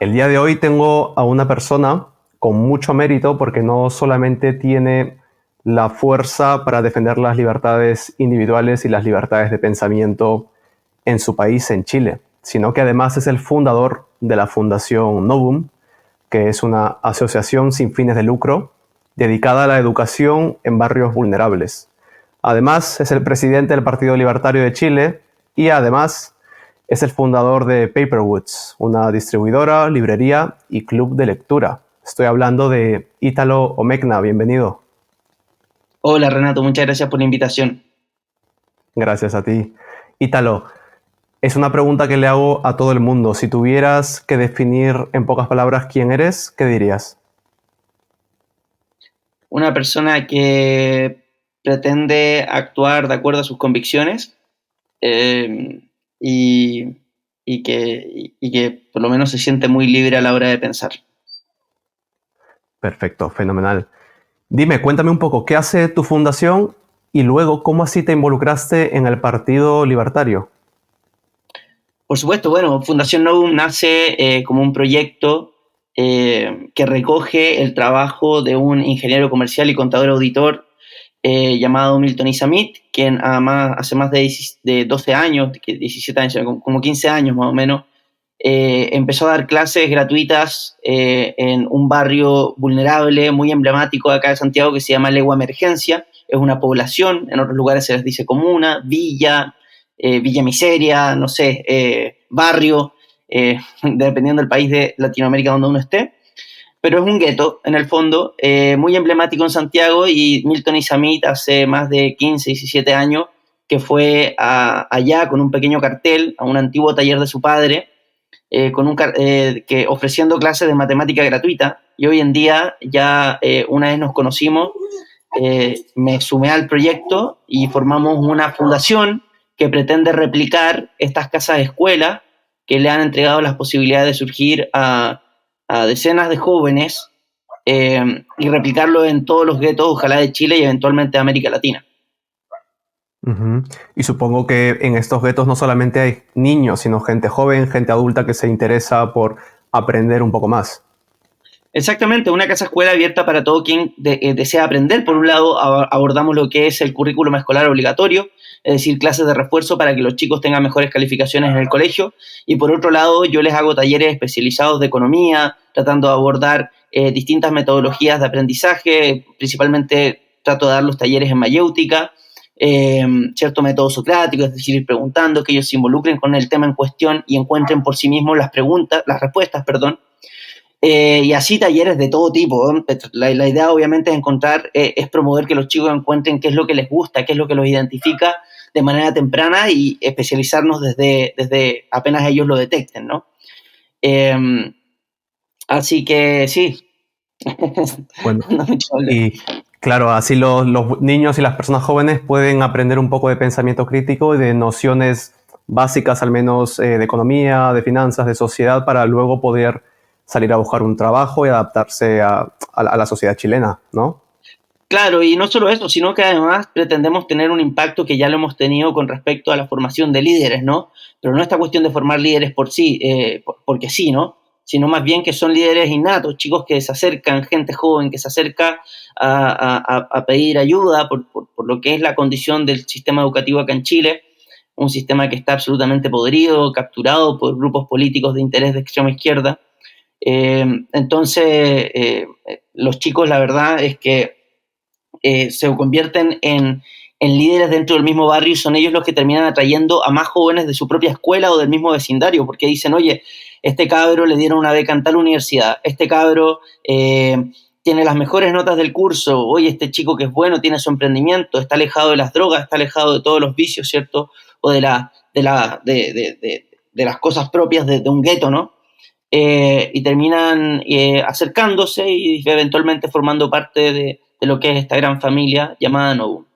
El día de hoy tengo a una persona con mucho mérito porque no solamente tiene la fuerza para defender las libertades individuales y las libertades de pensamiento en su país, en Chile, sino que además es el fundador de la Fundación Novum, que es una asociación sin fines de lucro dedicada a la educación en barrios vulnerables. Además, es el presidente del Partido Libertario de Chile y además es el fundador de Paperwoods, una distribuidora, librería y club de lectura. Estoy hablando de Ítalo Omecna, bienvenido. Hola Renato, muchas gracias por la invitación. Gracias a ti. Ítalo, es una pregunta que le hago a todo el mundo. Si tuvieras que definir en pocas palabras quién eres, ¿qué dirías? Una persona que pretende actuar de acuerdo a sus convicciones eh, y, y que por lo menos se siente muy libre a la hora de pensar. Perfecto, fenomenal. Dime, cuéntame un poco, ¿qué hace tu fundación y luego cómo así te involucraste en el Partido Libertario? Por supuesto, bueno, Fundación Novum nace como un proyecto que recoge el trabajo de un ingeniero comercial y contador auditor llamado Milton Isamit, quien además hace más de 12 años, 17 años, como 15 años más o menos, empezó a dar clases gratuitas en un barrio vulnerable muy emblemático de acá de Santiago que se llama Legua Emergencia. Es una población, en otros lugares se les dice comuna, villa, Villa Miseria, no sé, barrio, dependiendo del país de Latinoamérica donde uno esté. Pero es un gueto, en el fondo, muy emblemático en Santiago, y Milton Isamit hace más de 15, 17 años que fue allá con un pequeño cartel a un antiguo taller de su padre, que ofreciendo clases de matemática gratuita. Y hoy en día ya una vez nos conocimos, me sumé al proyecto y formamos una fundación que pretende replicar estas casas de escuela que le han entregado las posibilidades de surgir a decenas de jóvenes y replicarlo en todos los guetos, ojalá de Chile y eventualmente de América Latina. Ujú. Y supongo que en estos guetos no solamente hay niños, sino gente joven, gente adulta que se interesa por aprender un poco más. Exactamente, una casa escuela abierta para todo quien desea aprender. Por un lado, abordamos lo que es el currículum escolar obligatorio, es decir, clases de refuerzo para que los chicos tengan mejores calificaciones en el colegio. Y por otro lado, yo les hago talleres especializados de economía, tratando de abordar distintas metodologías de aprendizaje. Principalmente trato de dar los talleres en mayéutica, cierto método socrático, es decir, ir preguntando, que ellos se involucren con el tema en cuestión y encuentren por sí mismos las respuestas, perdón. Y así talleres de todo tipo, ¿no? La idea obviamente es encontrar, es promover que los chicos encuentren qué es lo que les gusta, qué es lo que los identifica de manera temprana, y especializarnos desde apenas ellos lo detecten, ¿no? Eh, Así que sí. Bueno, No mucho hablar. y claro, así los niños y las personas jóvenes pueden aprender un poco de pensamiento crítico y de nociones básicas, al menos de economía, de finanzas, de sociedad, para luego poder salir a buscar un trabajo y adaptarse a la sociedad chilena, ¿no? Claro, y no solo eso, sino que además pretendemos tener un impacto que ya lo hemos tenido con respecto a la formación de líderes, ¿no? Pero no esta cuestión de formar líderes por sí, porque sí, ¿no? Sino más bien que son líderes innatos, chicos que se acercan, gente joven que se acerca a pedir ayuda por lo que es la condición del sistema educativo acá en Chile, un sistema que está absolutamente podrido, capturado por grupos políticos de interés de extrema izquierda. Entonces, los chicos, la verdad es que se convierten en líderes dentro del mismo barrio, y son ellos los que terminan atrayendo a más jóvenes de su propia escuela o del mismo vecindario, porque dicen, oye, este cabro le dieron una beca en tal universidad, este cabro tiene las mejores notas del curso, oye, este chico que es bueno, tiene su emprendimiento, está alejado de las drogas, está alejado de todos los vicios, ¿cierto? O de las cosas propias de un gueto, ¿no? Y terminan acercándose y eventualmente formando parte de lo que es esta gran familia llamada Nobu.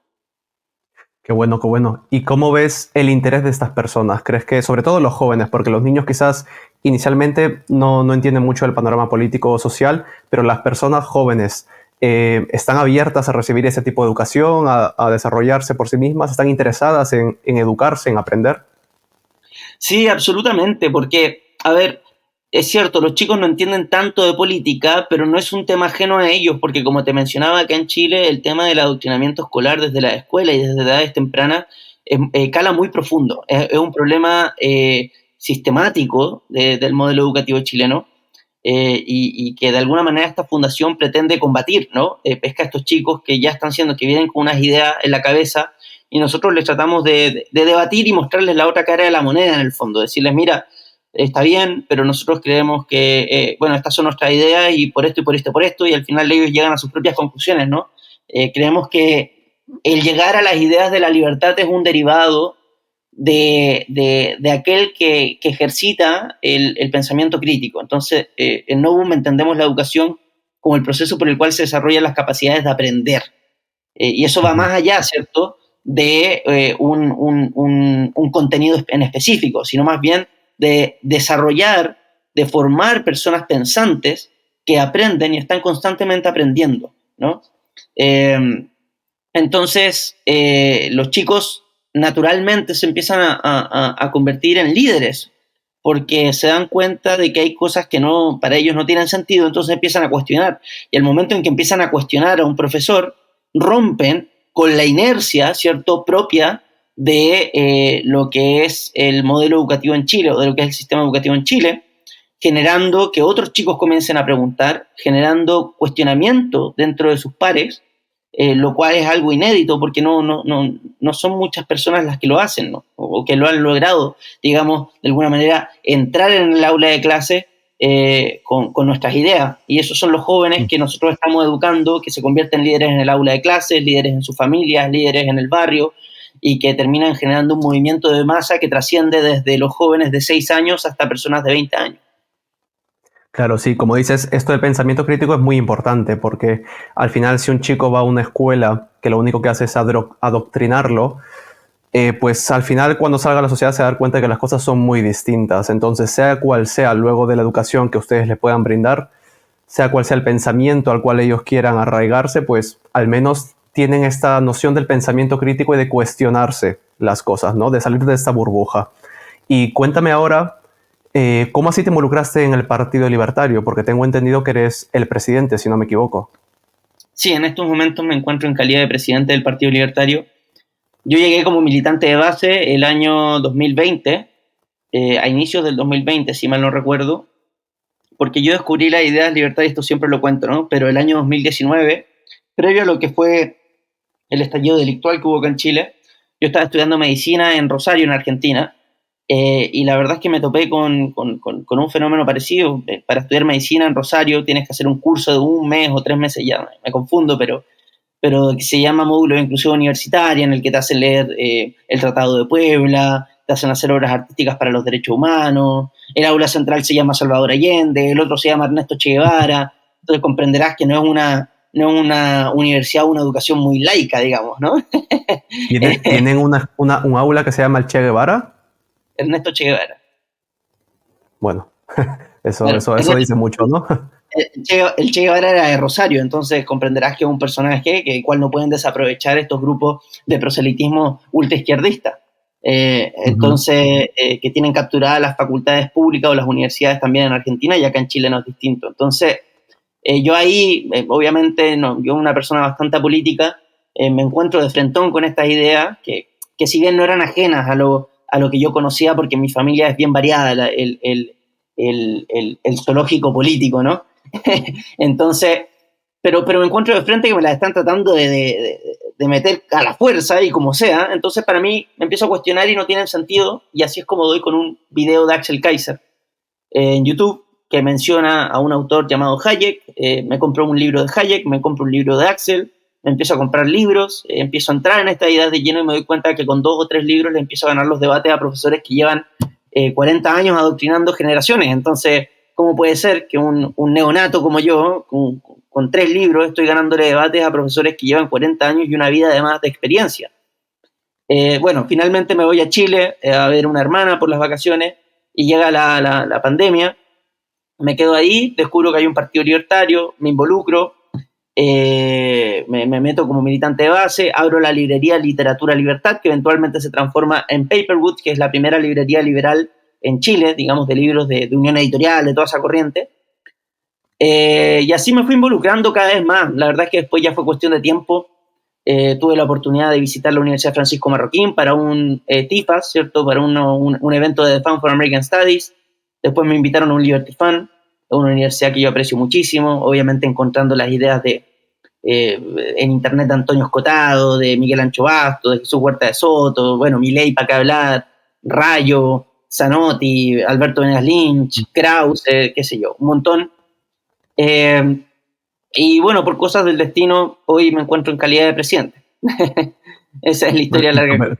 Qué bueno, qué bueno. ¿Y cómo ves el interés de estas personas? ¿Crees que, sobre todo los jóvenes, porque los niños quizás inicialmente no entienden mucho el panorama político o social, pero las personas jóvenes están abiertas a recibir ese tipo de educación, a desarrollarse por sí mismas, están interesadas en educarse, en aprender? Sí, absolutamente, porque, a ver, es cierto, los chicos no entienden tanto de política, pero no es un tema ajeno a ellos, porque como te mencionaba, acá en Chile el tema del adoctrinamiento escolar desde la escuela y desde edades tempranas cala muy profundo. Es un problema sistemático del modelo educativo chileno, y que de alguna manera esta fundación pretende combatir, ¿no? Pesca a estos chicos que ya están siendo, que vienen con unas ideas en la cabeza, y nosotros les tratamos de debatir y mostrarles la otra cara de la moneda en el fondo, decirles, mira, está bien, pero nosotros creemos que, bueno, estas son nuestras ideas y por esto y por esto y por esto, y al final ellos llegan a sus propias conclusiones, ¿no? Creemos que el llegar a las ideas de la libertad es un derivado de aquel que ejercita el pensamiento crítico. Entonces, en Novum entendemos la educación como el proceso por el cual se desarrollan las capacidades de aprender. Y eso va Ujú. más allá, ¿cierto?, de un contenido en específico, sino más bien de desarrollar, de formar personas pensantes que aprenden y están constantemente aprendiendo, ¿no? Eh, entonces, los chicos naturalmente se empiezan a convertir en líderes porque se dan cuenta de que hay cosas que no, para ellos no tienen sentido, entonces empiezan a cuestionar. Y el momento en que empiezan a cuestionar a un profesor, rompen con la inercia, ¿cierto?, propia de lo que es el modelo educativo en Chile o de lo que es el sistema educativo en Chile, generando que otros chicos comiencen a preguntar, generando cuestionamiento dentro de sus pares, lo cual es algo inédito porque no son muchas personas las que lo hacen, ¿no? O que lo han logrado, digamos, de alguna manera, entrar en el aula de clase con nuestras ideas. Y esos son los jóvenes que nosotros estamos educando, que se convierten en líderes en el aula de clase, líderes en sus familias, líderes en el barrio, y que terminan generando un movimiento de masa que trasciende desde los jóvenes de 6 años hasta personas de 20 años. Claro, sí, como dices, esto del pensamiento crítico es muy importante porque al final si un chico va a una escuela que lo único que hace es adoctrinarlo, pues al final cuando salga a la sociedad se va a dar cuenta de que las cosas son muy distintas. Entonces, sea cual sea luego de la educación que ustedes le puedan brindar, sea cual sea el pensamiento al cual ellos quieran arraigarse, pues al menos tienen esta noción del pensamiento crítico y de cuestionarse las cosas, ¿no? De salir de esta burbuja. Y cuéntame ahora, ¿cómo así te involucraste en el Partido Libertario? Porque tengo entendido que eres el presidente, si no me equivoco. Sí, en estos momentos me encuentro en calidad de presidente del Partido Libertario. Yo llegué como militante de base el año 2020, a inicios del 2020, si mal no recuerdo, porque yo descubrí la idea de libertad, y esto siempre lo cuento, ¿no? Pero el año 2019, previo a lo que fue el estallido delictual que hubo acá en Chile, yo estaba estudiando medicina en Rosario, en Argentina, y la verdad es que me topé con un fenómeno parecido. Para estudiar medicina en Rosario tienes que hacer un curso de 1 mes o 3 meses, ya me confundo, pero que se llama módulo de inclusión universitaria, en el que te hacen leer el Tratado de Puebla, te hacen hacer obras artísticas para los derechos humanos, el aula central se llama Salvador Allende, el otro se llama Ernesto Che Guevara, entonces comprenderás que no es una universidad o una educación muy laica, digamos, ¿no? ¿Tienen un aula que se llama el Che Guevara? Ernesto Che Guevara. Bueno, eso, Claro, eso, eso dice mucho, ¿no? El Che Guevara era de Rosario, entonces comprenderás que es un personaje que cual no pueden desaprovechar estos grupos de proselitismo ultraizquierdista. Ujú. Entonces, que tienen capturadas las facultades públicas o las universidades también en Argentina, y acá en Chile no es distinto. Entonces, yo ahí, obviamente, no, yo una persona bastante apolítica, me encuentro de frentón con estas ideas que si bien no eran ajenas a lo que yo conocía, porque mi familia es bien variada, el zoológico político, ¿no? Entonces, pero me encuentro de frente que me la están tratando de meter a la fuerza y como sea. Entonces, para mí, me empiezo a cuestionar y no tienen sentido. Y así es como doy con un video de Axel Kaiser en YouTube que menciona a un autor llamado Hayek. Me compro un libro de Hayek, me compro un libro de Axel, me empiezo a comprar libros, empiezo a entrar en esta idea de lleno y me doy cuenta que con 2 o 3 libros le empiezo a ganar los debates a profesores que llevan 40 años adoctrinando generaciones. Entonces, ¿cómo puede ser que un neonato como yo, con 3 libros, estoy ganándole debates a profesores que llevan 40 años y una vida además de experiencia? Bueno, finalmente me voy a Chile a ver una hermana por las vacaciones y llega la pandemia, me quedo ahí, descubro que hay un partido libertario, me involucro, me meto como militante de base, abro la librería Literatura Libertad, que eventualmente se transforma en Paperwood, que es la primera librería liberal en Chile, digamos, de libros de Unión Editorial, de toda esa corriente. Y así me fui involucrando cada vez más. La verdad es que después ya fue cuestión de tiempo. Tuve la oportunidad de visitar la Universidad Francisco Marroquín para un TIFAS, ¿cierto? Para un evento de The Fund for American Studies. Después me invitaron a un Liberty Fund, una universidad que yo aprecio muchísimo, obviamente encontrando las ideas en internet de Antonio Escotado, de Miguel Ancho Basto, de Jesús Huerta de Soto, bueno, Milei para qué hablar, Rayo, Zanotti, Alberto Venegas Lynch, Krause, qué sé yo, un montón. Y bueno, por cosas del destino, hoy me encuentro en calidad de presidente. Esa es la historia larga.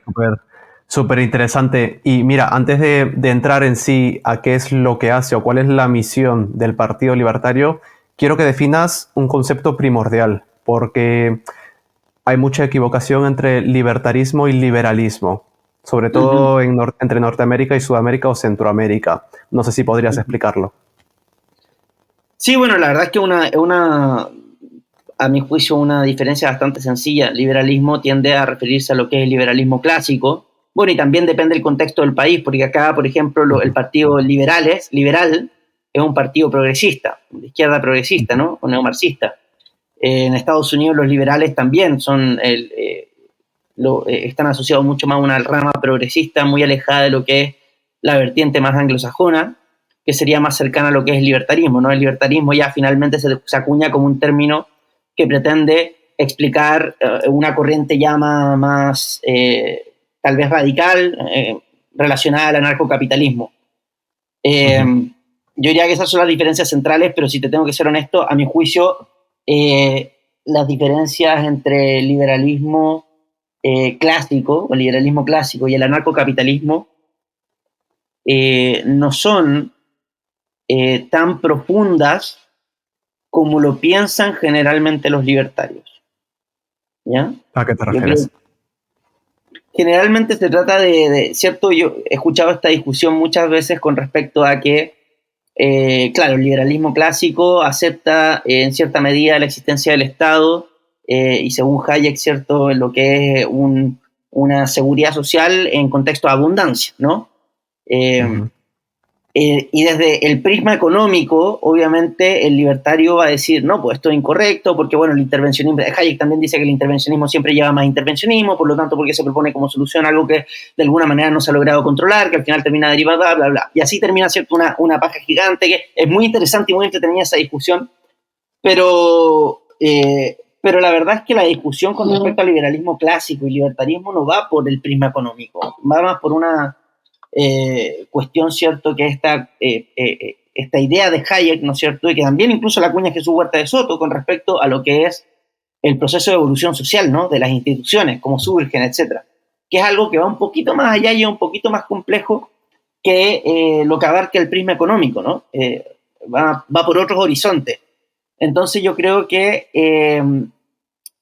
Súper interesante. Y mira, antes de entrar en sí a qué es lo que hace o cuál es la misión del Partido Libertario, quiero que definas un concepto primordial, porque hay mucha equivocación entre libertarismo y liberalismo, sobre todo entre Norteamérica y Sudamérica o Centroamérica. No sé si podrías explicarlo. Sí, bueno, la verdad es que a mi juicio, una diferencia bastante sencilla. Liberalismo tiende a referirse a lo que es el liberalismo clásico. Bueno, y también depende del contexto del país, porque acá, por ejemplo, el partido liberal es un partido progresista, de izquierda progresista, ¿no? O neomarxista. En Estados Unidos los liberales también están asociados mucho más a una rama progresista, muy alejada de lo que es la vertiente más anglosajona, que sería más cercana a lo que es el libertarismo, ¿no? El libertarismo ya finalmente se acuña como un término que pretende explicar una corriente ya más tal vez radical, relacionada al anarcocapitalismo. Yo diría que esas son las diferencias centrales, pero si te tengo que ser honesto, a mi juicio, las diferencias entre el liberalismo clásico, o el liberalismo clásico y el anarcocapitalismo no son tan profundas como lo piensan generalmente los libertarios. ¿Ya? ¿A qué te refieres? Generalmente se trata ¿cierto? Yo he escuchado esta discusión muchas veces con respecto a que, claro, el liberalismo clásico acepta en cierta medida la existencia del Estado y según Hayek, ¿cierto? Lo que es una seguridad social en contexto de abundancia, ¿no? Y desde el prisma económico, obviamente, el libertario va a decir, no, pues esto es incorrecto, porque, bueno, el intervencionismo, Hayek también dice que el intervencionismo siempre lleva más intervencionismo, por lo tanto, porque se propone como solución algo que de alguna manera no se ha logrado controlar, que al final termina derivado, bla, bla, bla. Y así termina, ¿cierto?, una paja gigante, que es muy interesante y muy entretenida esa discusión, pero la verdad es que la discusión con respecto al liberalismo clásico y libertarismo no va por el prisma económico, va más por una cuestión, ¿cierto?, que esta idea de Hayek, ¿no es cierto?, y que también incluso la acuña Jesús Huerta de Soto con respecto a lo que es el proceso de evolución social, ¿no?, de las instituciones, cómo surgen, etcétera, que es algo que va un poquito más allá y es un poquito más complejo que lo que abarca el prisma económico, ¿no? Va por otros horizontes. Entonces yo creo que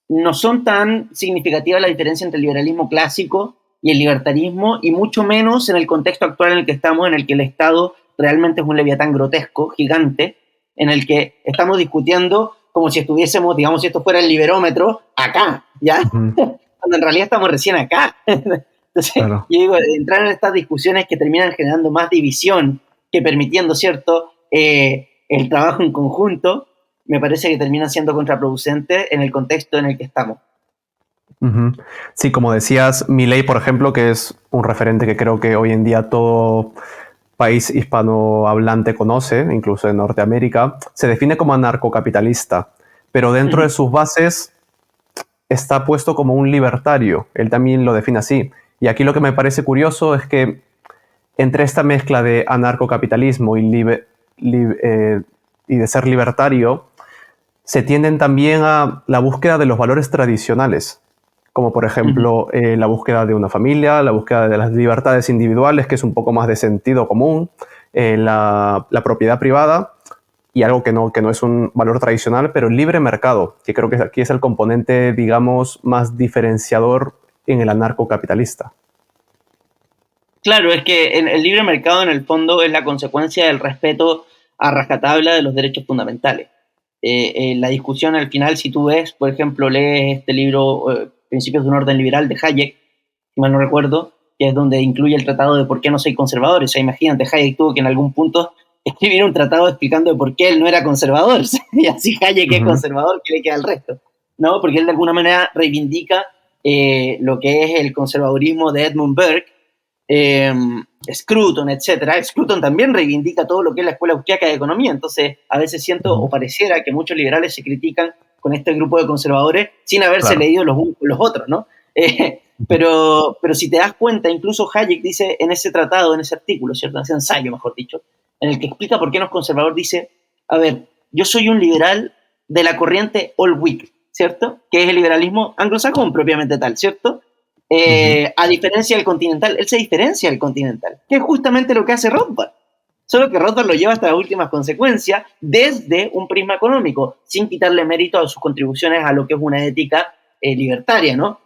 no son tan significativas las diferencias entre el liberalismo clásico y el libertarismo, y mucho menos en el contexto actual en el que estamos, en el que el Estado realmente es un leviatán grotesco, gigante, en el que estamos discutiendo como si estuviésemos, digamos, si esto fuera el liberómetro, acá, ¿ya? Cuando en realidad estamos recién acá. Entonces, claro, yo digo, entrar en estas discusiones que terminan generando más división que permitiendo, ¿cierto?, el trabajo en conjunto, me parece que termina siendo contraproducente en el contexto en el que estamos. Sí, como decías, Milei, por ejemplo, que es un referente que creo que hoy en día todo país hispanohablante conoce, incluso en Norteamérica, se define como anarcocapitalista, pero dentro de sus bases está puesto como un libertario. Él también lo define así. Y aquí lo que me parece curioso es que entre esta mezcla de anarcocapitalismo y de ser libertario, se tienden también a la búsqueda de los valores tradicionales, como por ejemplo la búsqueda de una familia, la búsqueda de las libertades individuales, que es un poco más de sentido común, la propiedad privada y algo que no es un valor tradicional, pero el libre mercado, que creo que aquí es el componente, digamos, más diferenciador en el anarcocapitalista. Claro, es que el libre mercado en el fondo es la consecuencia del respeto a rajatabla de los derechos fundamentales. La discusión al final, si tú ves, por ejemplo, lees este libro Principios de un orden liberal de Hayek, si mal no recuerdo, que es donde incluye el tratado de por qué no soy conservador. O sea, imagínate, Hayek tuvo que en algún punto escribir un tratado explicando de por qué él no era conservador. Y así Hayek es conservador, ¿qué le queda al resto? ¿No? Porque él de alguna manera reivindica lo que es el conservadurismo de Edmund Burke, Scruton, etc. Scruton también reivindica todo lo que es la escuela austriaca de economía. Entonces, a veces siento o pareciera que muchos liberales se critican con este grupo de conservadores sin haberse leído los otros, ¿no? Pero si te das cuenta, incluso Hayek dice en ese tratado, en ese artículo, ¿cierto? En ese ensayo, mejor dicho, en el que explica por qué no es conservador, dice, a ver, yo soy un liberal de la corriente All Week, ¿cierto? Que es el liberalismo anglosajón propiamente tal, ¿cierto? A diferencia del continental, él se diferencia del continental, que es justamente lo que hace Rothbard. Solo que Rothbard lo lleva hasta las últimas consecuencias desde un prisma económico, sin quitarle mérito a sus contribuciones a lo que es una ética libertaria, ¿no?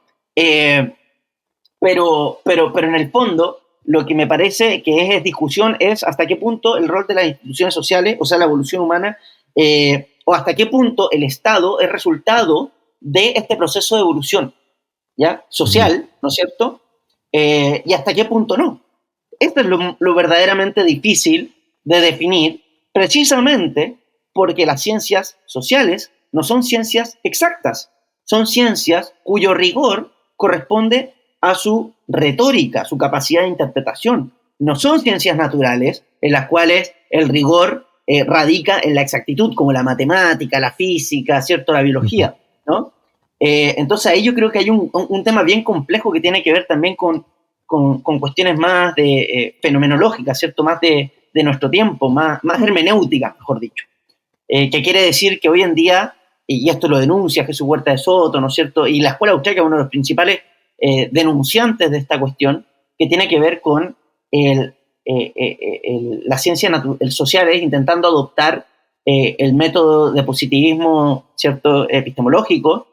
Pero en el fondo, lo que me parece que es discusión es hasta qué punto el rol de las instituciones sociales, o sea, la evolución humana, o hasta qué punto el Estado es resultado de este proceso de evolución, ¿ya? Social, ¿no es cierto? Y hasta qué punto no. Esto es lo verdaderamente difícil de definir, precisamente porque las ciencias sociales no son ciencias exactas, son ciencias cuyo rigor corresponde a su retórica, su capacidad de interpretación. No son ciencias naturales en las cuales el rigor radica en la exactitud, como la matemática, la física, ¿cierto? La biología, ¿no? Entonces ahí yo creo que hay un tema bien complejo que tiene que ver también con cuestiones más fenomenológicas, ¿cierto? Más de nuestro tiempo, más hermenéuticas, mejor dicho. Que quiere decir que hoy en día, y esto lo denuncia Jesús Huerta de Soto, ¿no es cierto? Y la escuela austríaca es uno de los principales denunciantes de esta cuestión, que tiene que ver con la ciencia sociales intentando adoptar el método de positivismo, ¿cierto? Epistemológico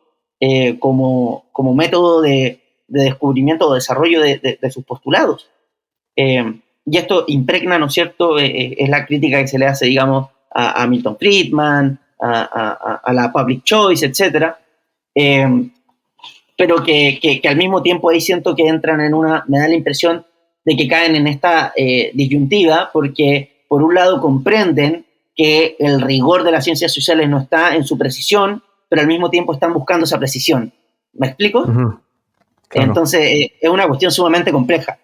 como método de descubrimiento o desarrollo de sus postulados. Y esto impregna, ¿no es cierto?, es la crítica que se le hace, digamos, a Milton Friedman, a la public choice, etc. Pero que al mismo tiempo ahí siento que entran me da la impresión de que caen en esta disyuntiva, porque por un lado comprenden que el rigor de las ciencias sociales no está en su precisión, pero al mismo tiempo están buscando esa precisión. ¿Me explico? Claro. Entonces, es una cuestión sumamente compleja.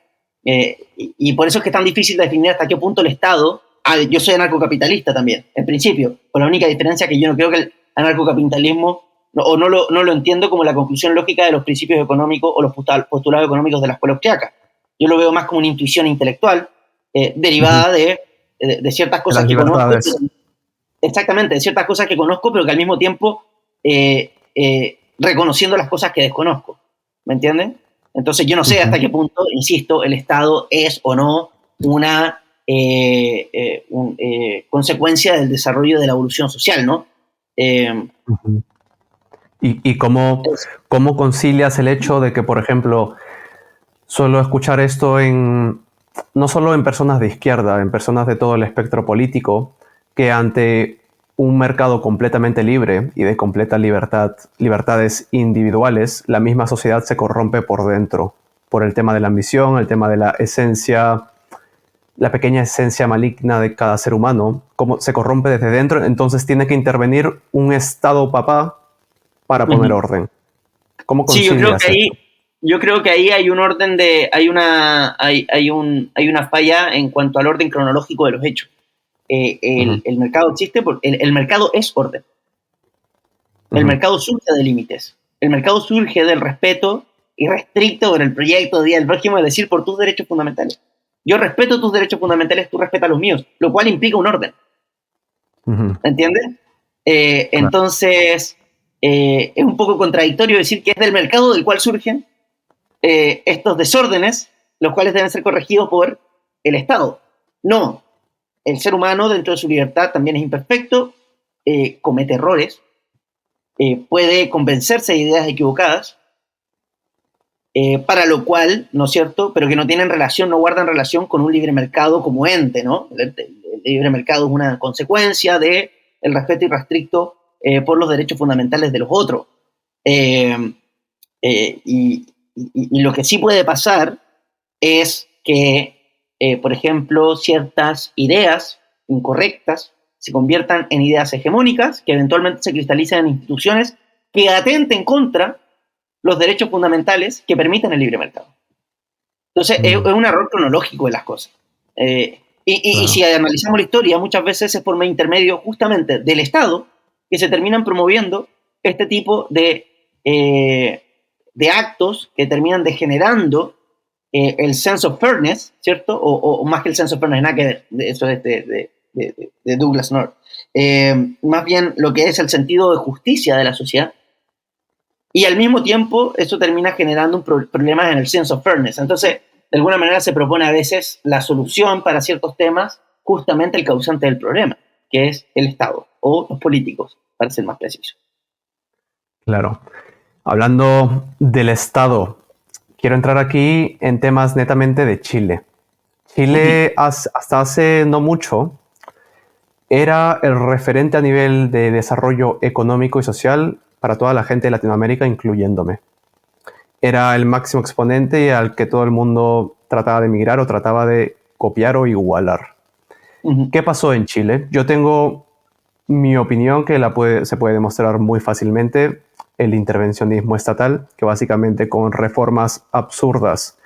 Y por eso es que es tan difícil definir hasta qué punto el Estado... yo soy anarcocapitalista también, en principio, con la única diferencia que yo no creo que el anarcocapitalismo, no lo entiendo como la conclusión lógica de los principios económicos o los postulados económicos de la escuela austriaca. Yo lo veo más como una intuición intelectual derivada de ciertas cosas que conozco. Exactamente, de ciertas cosas que conozco, pero que al mismo tiempo reconociendo las cosas que desconozco. ¿Me entienden? Entonces yo no sé hasta qué punto, insisto, el Estado es o no una consecuencia del desarrollo de la evolución social, ¿no? ¿Y cómo concilias el hecho de que, por ejemplo, suelo escuchar esto no solo en personas de izquierda, en personas de todo el espectro político, que ante un mercado completamente libre y de completa libertades individuales, la misma sociedad se corrompe por dentro, por el tema de la ambición, el tema de la esencia, la pequeña esencia maligna de cada ser humano, cómo se corrompe desde dentro, entonces tiene que intervenir un Estado papá para poner orden. ¿Cómo concilias yo creo que ahí hay un orden hay una falla en cuanto al orden cronológico de los hechos. El mercado existe porque el mercado es orden. El mercado surge de límites. El mercado surge del respeto irrestricto por el proyecto de Día del Prójimo, es decir, por tus derechos fundamentales. Yo respeto tus derechos fundamentales, tú respetas los míos, lo cual implica un orden. ¿Entiendes? Claro. Entonces, es un poco contradictorio decir que es del mercado del cual surgen estos desórdenes, los cuales deben ser corregidos por el Estado. No. El ser humano, dentro de su libertad, también es imperfecto, comete errores, puede convencerse de ideas equivocadas, para lo cual, ¿no es cierto?, pero que no guardan relación con un libre mercado como ente, ¿no? El libre mercado es una consecuencia del respeto irrestricto por los derechos fundamentales de los otros. Y lo que sí puede pasar es que, por ejemplo, ciertas ideas incorrectas se conviertan en ideas hegemónicas que eventualmente se cristalicen en instituciones que atenten contra los derechos fundamentales que permiten el libre mercado. Entonces, es un error cronológico de las cosas. Y si analizamos la historia, muchas veces es por medio intermedio justamente del Estado que se terminan promoviendo este tipo de actos que terminan degenerando el sense of fairness, ¿cierto? O más que el sense of fairness, nada que ver, eso es de Douglas North. Más bien lo que es el sentido de justicia de la sociedad. Y al mismo tiempo, eso termina generando problemas en el sense of fairness. Entonces, de alguna manera se propone a veces la solución para ciertos temas, justamente el causante del problema, que es el Estado o los políticos, para ser más preciso. Claro. Hablando del Estado, quiero entrar aquí en temas netamente de Chile. Chile, hasta hace no mucho, era el referente a nivel de desarrollo económico y social para toda la gente de Latinoamérica, incluyéndome. Era el máximo exponente al que todo el mundo trataba de emigrar o trataba de copiar o igualar. ¿Qué pasó en Chile? Yo tengo mi opinión que se puede demostrar muy fácilmente: el intervencionismo estatal, que básicamente con reformas absurdas,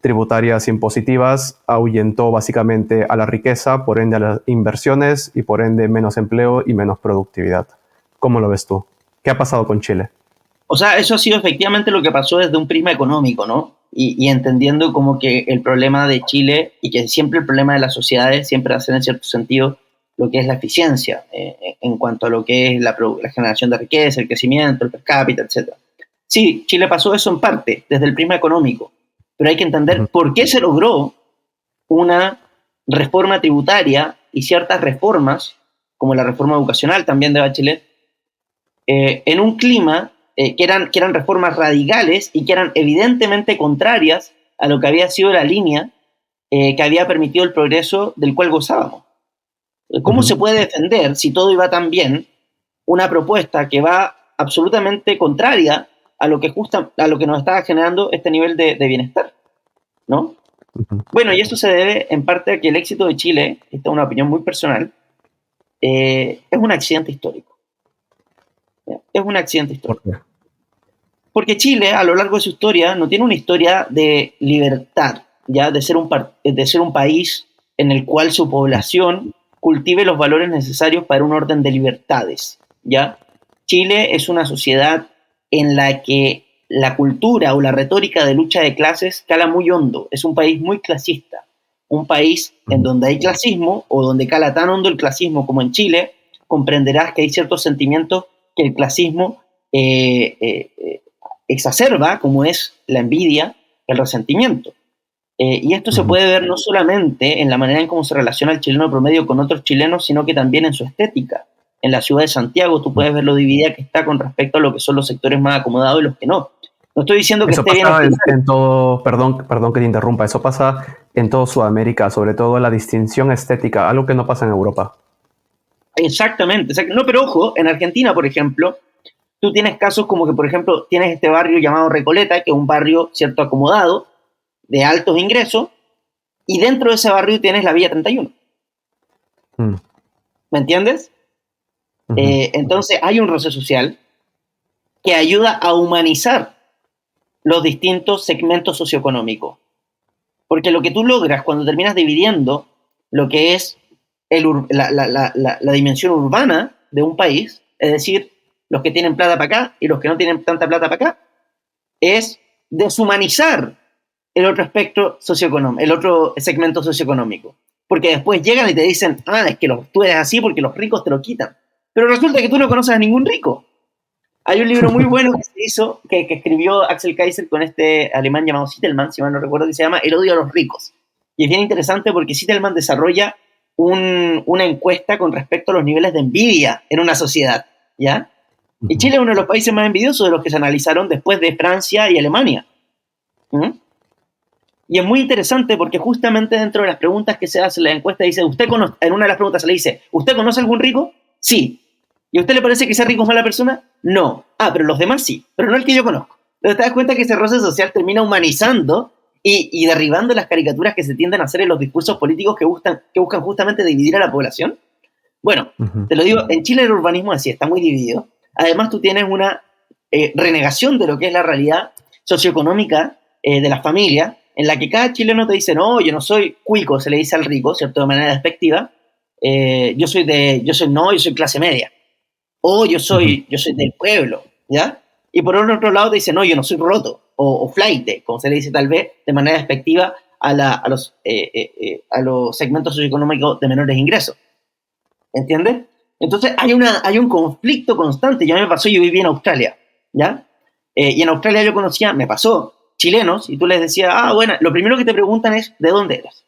tributarias impositivas, ahuyentó básicamente a la riqueza, por ende a las inversiones y por ende menos empleo y menos productividad. ¿Cómo lo ves tú? ¿Qué ha pasado con Chile? O sea, eso ha sido efectivamente lo que pasó desde un prisma económico, ¿no? Y entendiendo como que el problema de Chile, y que siempre el problema de las sociedades siempre va a ser en cierto sentido lo que es la eficiencia, en cuanto a lo que es la generación de riqueza, el crecimiento, el per cápita, etc. Sí, Chile pasó eso en parte, desde el prisma económico, pero hay que entender por qué se logró una reforma tributaria y ciertas reformas, como la reforma educacional también de Bachelet, en un clima que eran reformas radicales y que eran evidentemente contrarias a lo que había sido la línea que había permitido el progreso del cual gozábamos. ¿Cómo se puede defender, si todo iba tan bien, una propuesta que va absolutamente contraria a lo que nos estaba generando este nivel de bienestar? ¿No? Bueno, y eso se debe en parte a que el éxito de Chile, esta es una opinión muy personal, es un accidente histórico. Es un accidente histórico. ¿Por qué? Porque Chile, a lo largo de su historia, no tiene una historia de libertad, ¿ya? De ser un país en el cual su población cultive los valores necesarios para un orden de libertades, ¿ya? Chile es una sociedad en la que la cultura o la retórica de lucha de clases cala muy hondo. Es un país muy clasista. Un país en donde hay clasismo, o donde cala tan hondo el clasismo como en Chile, comprenderás que hay ciertos sentimientos que el clasismo exacerba, como es la envidia, el resentimiento. Y esto se puede ver no solamente en la manera en cómo se relaciona el chileno promedio con otros chilenos, sino que también en su estética. En la ciudad de Santiago tú puedes ver lo dividida que está con respecto a lo que son los sectores más acomodados y los que no. No estoy diciendo que Eso esté bien. pasa en todo, perdón que te interrumpa, eso pasa en todo Sudamérica, sobre todo la distinción estética, algo que no pasa en Europa. Exactamente. No, pero ojo, en Argentina, por ejemplo, tú tienes casos como que, por ejemplo, tienes este barrio llamado Recoleta, que es un barrio, cierto, acomodado, de altos ingresos, y dentro de ese barrio tienes la Villa 31. ¿Me entiendes? Entonces hay un roce social que ayuda a humanizar los distintos segmentos socioeconómicos. Porque lo que tú logras cuando terminas dividiendo lo que es la dimensión urbana de un país, es decir, los que tienen plata para acá y los que no tienen tanta plata para acá, es deshumanizar el otro aspecto socioeconómico, el otro segmento socioeconómico. Porque después llegan y te dicen, es que tú eres así porque los ricos te lo quitan. Pero resulta que tú no conoces a ningún rico. Hay un libro muy bueno que se hizo, que escribió Axel Kaiser con este alemán llamado Zitelmann, si mal no recuerdo, que se llama El odio a los ricos. Y es bien interesante porque Zitelmann desarrolla una encuesta con respecto a los niveles de envidia en una sociedad, ¿ya? Y Chile es uno de los países más envidiosos de los que se analizaron después de Francia y Alemania. Y es muy interesante porque justamente dentro de las preguntas que se hace en la encuesta dice, en una de las preguntas se le dice, ¿usted conoce algún rico? Sí. ¿Y a usted le parece que ese rico es mala persona? No. Pero los demás sí, pero no el que yo conozco. Entonces te das cuenta que ese roce social termina humanizando y derribando las caricaturas que se tienden a hacer en los discursos políticos que buscan justamente dividir a la población. Bueno, te lo digo, en Chile el urbanismo así está muy dividido. Además, tú tienes una renegación de lo que es la realidad socioeconómica de las familias, en la que cada chileno te dice, no, yo no soy cuico, se le dice al rico, ¿cierto? De manera despectiva. Yo soy clase media. O yo soy del pueblo, ¿ya? Y por otro lado te dice, no, yo no soy roto, o flaite, como se le dice tal vez de manera despectiva a los segmentos socioeconómicos de menores ingresos. ¿Entiendes? Entonces hay un conflicto constante. Ya me pasó, yo viví en Australia, ¿ya? Y en Australia yo conocía, me pasó, chilenos, y tú les decías, bueno, lo primero que te preguntan es, ¿de dónde eres?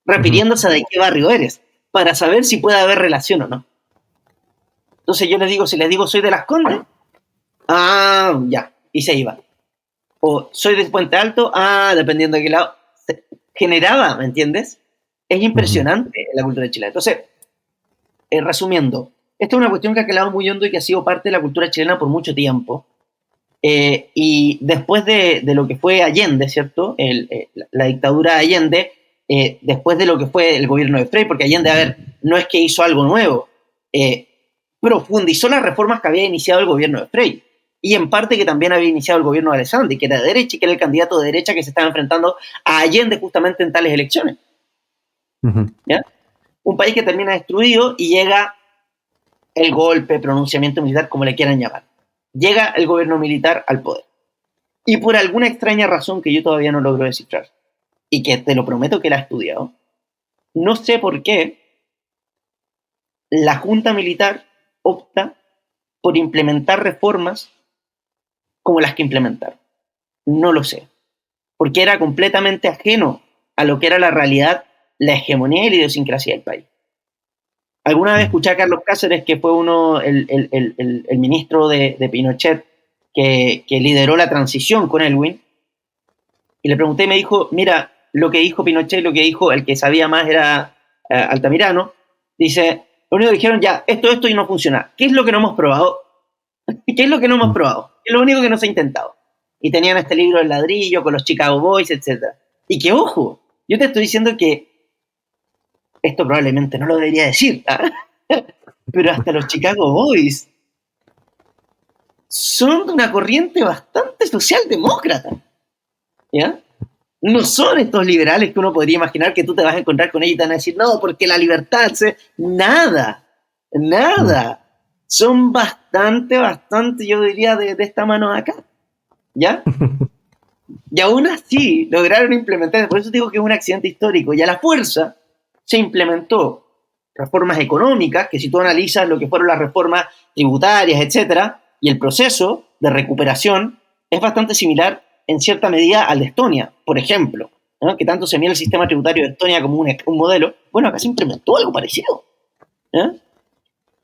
Refiriéndose a de qué barrio eres, para saber si puede haber relación o no. Entonces yo les digo, si les digo soy de Las Condes, ya, y se iba. O soy de Puente Alto, dependiendo de qué lado. Generaba, ¿me entiendes? Es impresionante la cultura chilena. Entonces, resumiendo, esta es una cuestión que ha calado muy hondo y que ha sido parte de la cultura chilena por mucho tiempo. Y después de lo que fue Allende, ¿cierto? La dictadura de Allende, después de lo que fue el gobierno de Frei, porque Allende, a ver, no es que hizo algo nuevo, profundizó las reformas que había iniciado el gobierno de Frei, y en parte que también había iniciado el gobierno de Alessandri, que era de derecha y que era el candidato de derecha que se estaba enfrentando a Allende justamente en tales elecciones. ¿Ya? Un país que termina destruido y llega el golpe, pronunciamiento militar, como le quieran llamar. Llega el gobierno militar al poder. Y por alguna extraña razón que yo todavía no logro descifrar, y que te lo prometo que la he estudiado, no sé por qué la junta militar opta por implementar reformas como las que implementaron. No lo sé. Porque era completamente ajeno a lo que era la realidad, la hegemonía y la idiosincrasia del país. Alguna vez escuché a Carlos Cáceres, que fue el ministro de Pinochet, que lideró la transición con Elwin, y le pregunté y me dijo, mira, lo que dijo Pinochet, lo que dijo el que sabía más era Altamirano, dice, lo único que dijeron, ya, esto y no funciona. ¿Qué es lo que no hemos probado? ¿Qué es lo que no hemos probado? ¿Qué es lo único que no se ha intentado? Y tenían este libro del ladrillo con los Chicago Boys, etc. Y que, ojo, yo te estoy diciendo que esto probablemente no lo debería decir, pero hasta los Chicago Boys son de una corriente bastante socialdemócrata, ¿ya? No son estos liberales que uno podría imaginar que tú te vas a encontrar con ellos y te van a decir, no, porque la libertad, nada. Son bastante, yo diría, de esta mano de acá, ¿ya? Y aún así lograron implementar, por eso digo que es un accidente histórico, y a la fuerza se implementó reformas económicas, que si tú analizas lo que fueron las reformas tributarias, etcétera, y el proceso de recuperación es bastante similar en cierta medida al de Estonia, por ejemplo, ¿no? Que tanto se mira el sistema tributario de Estonia como un modelo. Bueno, acá se implementó algo parecido, ¿eh?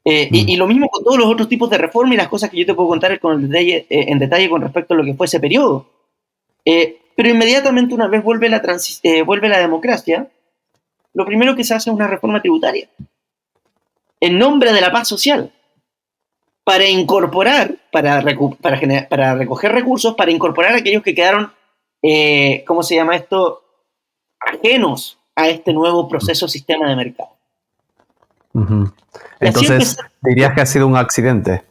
Y lo mismo con todos los otros tipos de reformas y las cosas que yo te puedo contar en detalle con respecto a lo que fue ese periodo. Pero inmediatamente una vez vuelve la democracia, lo primero que se hace es una reforma tributaria en nombre de la paz social, para incorporar, para recoger recursos, para incorporar a aquellos que quedaron, ¿cómo se llama esto?, ajenos a este nuevo proceso sistema de mercado. Entonces, dirías que ha sido un accidente.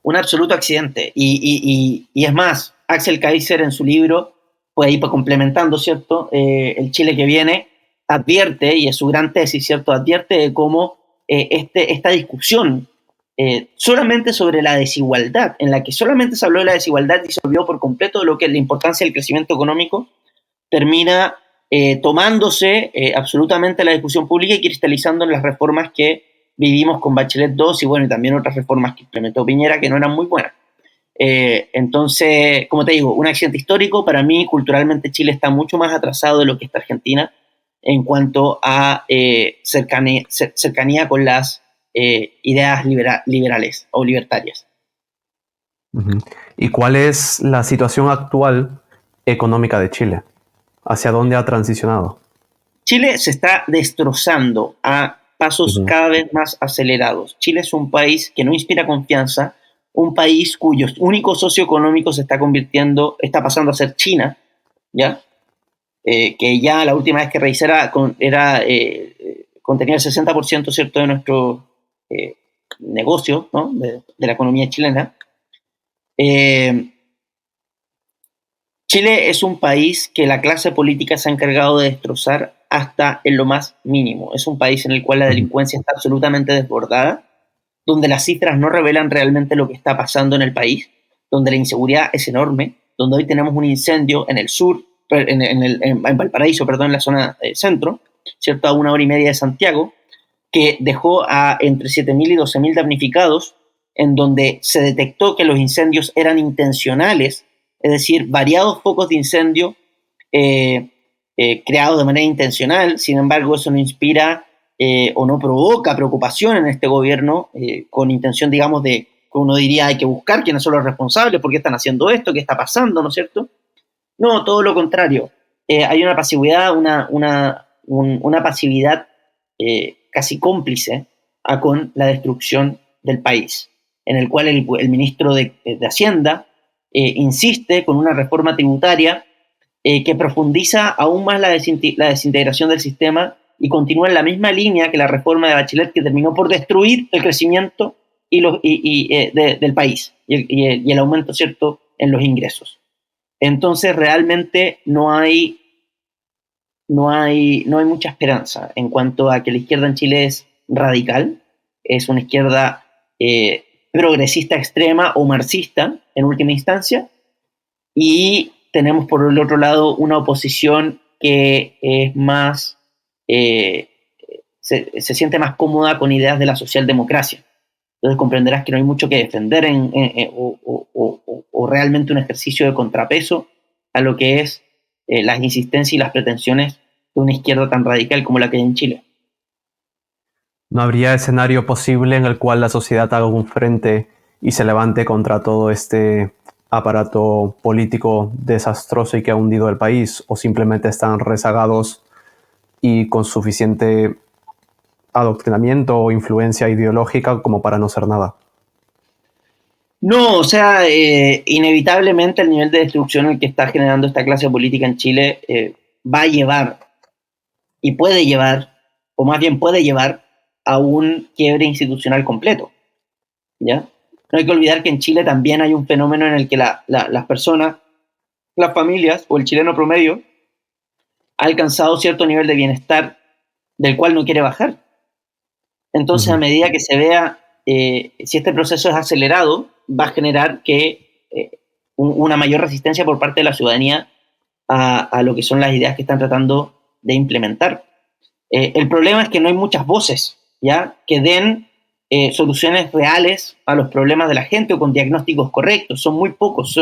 Un absoluto accidente. Y es más, Axel Kaiser en su libro, pues ahí complementando, ¿cierto?, El Chile que viene, advierte, y es su gran tesis, ¿cierto?, advierte de cómo esta discusión solamente sobre la desigualdad, en la que solamente se habló de la desigualdad y se olvidó por completo de lo que es la importancia del crecimiento económico, termina tomándose absolutamente la discusión pública y cristalizando en las reformas que vivimos con Bachelet II y bueno, y también otras reformas que implementó Piñera que no eran muy buenas. Entonces, como te digo, un accidente histórico. Para mí, culturalmente, Chile está mucho más atrasado de lo que está Argentina en cuanto a cercanía con las ideas liberales o libertarias. ¿Y cuál es la situación actual económica de Chile? ¿Hacia dónde ha transicionado? Chile se está destrozando a pasos cada vez más acelerados. Chile es un país que no inspira confianza, un país cuyo único socio económico está pasando a ser China, ¿ya? que ya la última vez que revisé contenía el 60%, ¿cierto?, de nuestro negocio, ¿no?, de la economía chilena. Chile es un país que la clase política se ha encargado de destrozar hasta en lo más mínimo. Es un país en el cual la delincuencia está absolutamente desbordada, donde las cifras no revelan realmente lo que está pasando en el país, donde la inseguridad es enorme, donde hoy tenemos un incendio en el sur, en Valparaíso, perdón, en la zona centro, ¿cierto?, a 1 hora y media de Santiago, que dejó a entre 7.000 y 12.000 damnificados, en donde se detectó que los incendios eran intencionales, es decir, variados focos de incendio creados de manera intencional. Sin embargo, eso no inspira o no provoca preocupación en este gobierno con intención, digamos, de que uno diría hay que buscar quiénes son los responsables, por qué están haciendo esto, qué está pasando, ¿no es cierto? No, todo lo contrario. Hay una pasividad, una pasividad casi cómplice con la destrucción del país, en el cual el ministro de Hacienda insiste con una reforma tributaria que profundiza aún más la desintegración del sistema y continúa en la misma línea que la reforma de Bachelet, que terminó por destruir el crecimiento del país y el aumento, ¿cierto?, en los ingresos. Entonces realmente no hay mucha esperanza en cuanto a que la izquierda en Chile es radical, es una izquierda progresista extrema o marxista en última instancia, y tenemos por el otro lado una oposición que es más, se siente más cómoda con ideas de la socialdemocracia. Entonces comprenderás que no hay mucho que defender o realmente un ejercicio de contrapeso a lo que es las insistencias y las pretensiones de una izquierda tan radical como la que hay en Chile. ¿No habría escenario posible en el cual la sociedad haga un frente y se levante contra todo este aparato político desastroso y que ha hundido el país? ¿O simplemente están rezagados y con suficiente adoctrinamiento o influencia ideológica como para no ser nada? No, o sea, inevitablemente el nivel de destrucción el que está generando esta clase política en Chile va a llevar y puede llevar, o más bien puede llevar, a un quiebre institucional completo, ¿ya? No hay que olvidar que en Chile también hay un fenómeno en el que las personas, las familias o el chileno promedio ha alcanzado cierto nivel de bienestar del cual no quiere bajar. Entonces, a medida que se vea, si este proceso es acelerado, va a generar que una mayor resistencia por parte de la ciudadanía a lo que son las ideas que están tratando de implementar. El problema es que no hay muchas voces, ¿ya?, que den soluciones reales a los problemas de la gente o con diagnósticos correctos. Son muy pocos,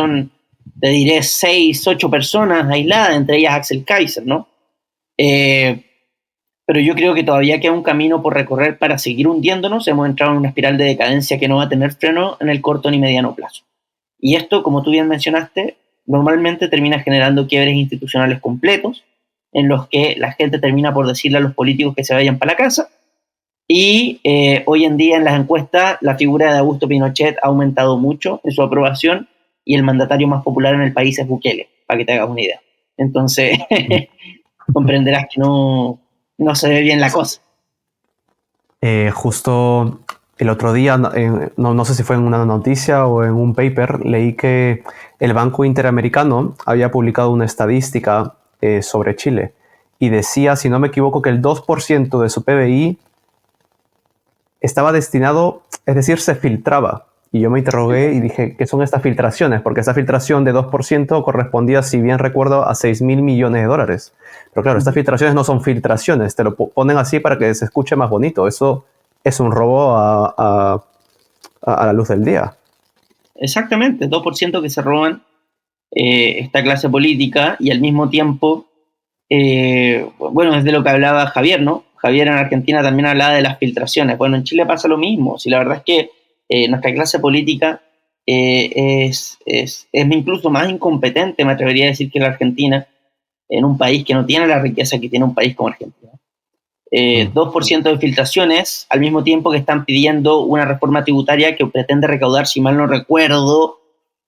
te diré, 6, 8 personas aisladas, entre ellas Axel Kaiser, ¿no? Pero yo creo que todavía queda un camino por recorrer para seguir hundiéndonos. Hemos entrado en una espiral de decadencia que no va a tener freno en el corto ni mediano plazo. Y esto, como tú bien mencionaste, normalmente termina generando quiebres institucionales completos, en los que la gente termina por decirle a los políticos que se vayan para la casa. Y hoy en día en las encuestas la figura de Augusto Pinochet ha aumentado mucho en su aprobación y el mandatario más popular en el país es Bukele, para que te hagas una idea. Entonces, comprenderás que no se ve bien la cosa. Justo el otro día, no sé si fue en una noticia o en un paper, leí que el Banco Interamericano había publicado una estadística sobre Chile y decía, si no me equivoco, que el 2% de su PBI estaba destinado, es decir, se filtraba. Y yo me interrogué y dije, ¿qué son estas filtraciones? Porque esa filtración de 2% correspondía, si bien recuerdo, a 6.000 millones de dólares. Pero claro, estas filtraciones no son filtraciones, te lo ponen así para que se escuche más bonito. Eso es un robo a la luz del día. Exactamente, 2% que se roban esta clase política y al mismo tiempo, bueno, es de lo que hablaba Javier, ¿no? Javier en Argentina también hablaba de las filtraciones. Bueno, en Chile pasa lo mismo. Si la verdad es que nuestra clase política es incluso más incompetente, me atrevería a decir, que la Argentina, en un país que no tiene la riqueza que tiene un país como Argentina. 2% de filtraciones, al mismo tiempo que están pidiendo una reforma tributaria que pretende recaudar, si mal no recuerdo,